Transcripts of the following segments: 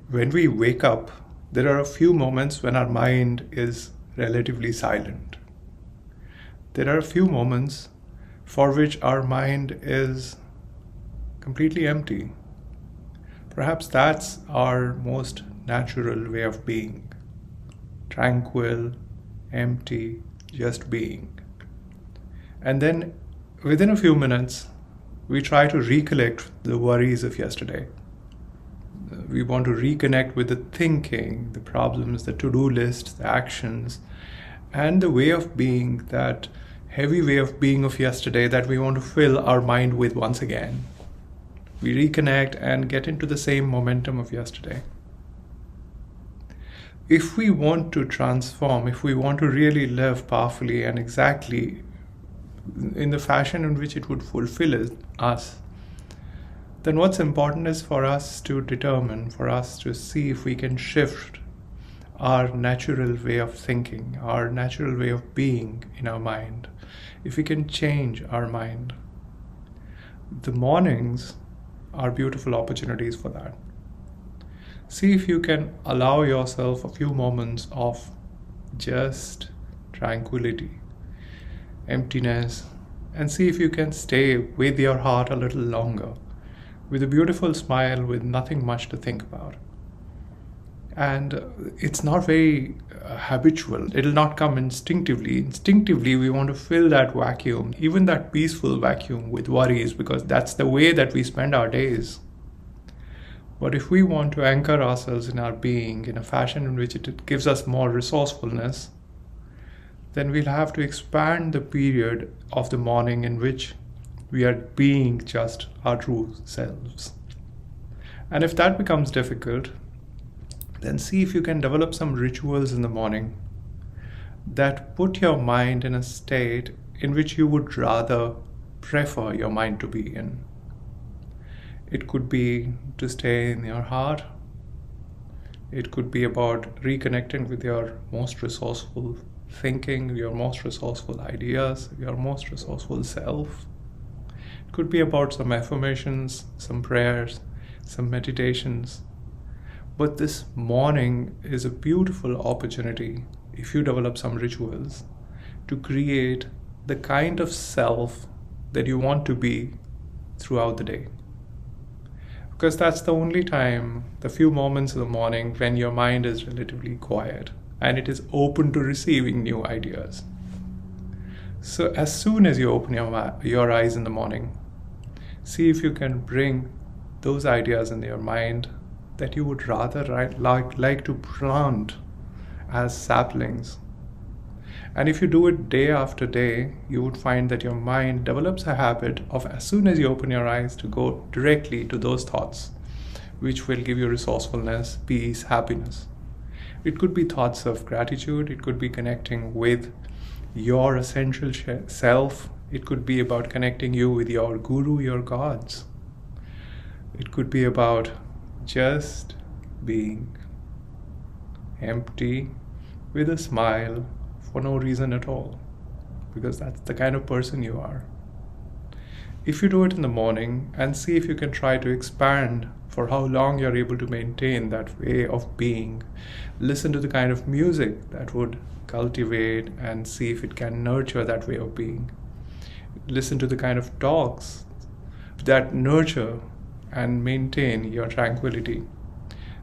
When we wake up, there are a few moments when our mind is relatively silent. There are a few moments for which our mind is completely empty. Perhaps that's our most natural way of being. Tranquil, empty, just being. And then within a few minutes, we try to recollect the worries of yesterday. We want to reconnect with the thinking, the problems, the to-do list, the actions, and the way of being, that heavy way of being of yesterday that we want to fill our mind with once again. We reconnect and get into the same momentum of yesterday. If we want to transform, if we want to really live powerfully and exactly in the fashion in which it would fulfill us, then what's important is for us to determine, for us to see if we can shift our natural way of thinking, our natural way of being in our mind, if we can change our mind. The mornings are beautiful opportunities for that. See if you can allow yourself a few moments of just tranquility, emptiness, and see if you can stay with your heart a little longer, with a beautiful smile, with nothing much to think about. And it's not very habitual. It'll not come instinctively. Instinctively, we want to fill that vacuum, even that peaceful vacuum, with worries, because that's the way that we spend our days. But if we want to anchor ourselves in our being in a fashion in which it gives us more resourcefulness, then we'll have to expand the period of the morning in which we are being just our true selves. And if that becomes difficult, then see if you can develop some rituals in the morning that put your mind in a state in which you would rather prefer your mind to be in. It could be to stay in your heart. It could be about reconnecting with your most resourceful thinking, your most resourceful ideas, your most resourceful self. It could be about some affirmations, some prayers, some meditations. But this morning is a beautiful opportunity, if you develop some rituals, to create the kind of self that you want to be throughout the day. Because that's the only time, the few moments in the morning when your mind is relatively quiet and it is open to receiving new ideas. So as soon as you open your eyes in the morning, see if you can bring those ideas in your mind that you would rather like to plant as saplings. And if you do it day after day, you would find that your mind develops a habit of, as soon as you open your eyes, to go directly to those thoughts, which will give you resourcefulness, peace, happiness. It could be thoughts of gratitude. It could be connecting with your essential self. It could be about connecting you with your guru, your gods. It could be about just being empty with a smile for no reason at all, because that's the kind of person you are. If you do it in the morning and see if you can try to expand for how long you're able to maintain that way of being, listen to the kind of music that would cultivate and see if it can nurture that way of being. Listen to the kind of talks that nurture and maintain your tranquility.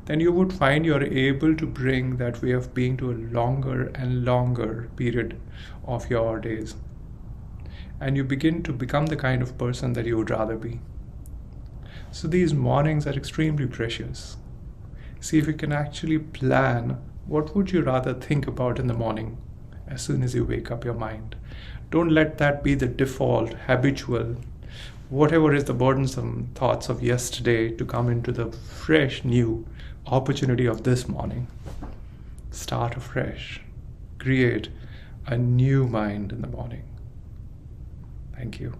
Then you would find you're able to bring that way of being to a longer and longer period of your days. And you begin to become the kind of person that you would rather be. So these mornings are extremely precious. See if you can actually plan what would you rather think about in the morning as soon as you wake up your mind. Don't let that be the default, habitual, whatever is the burdensome thoughts of yesterday to come into the fresh, new opportunity of this morning. Start afresh. Create a new mind in the morning. Thank you.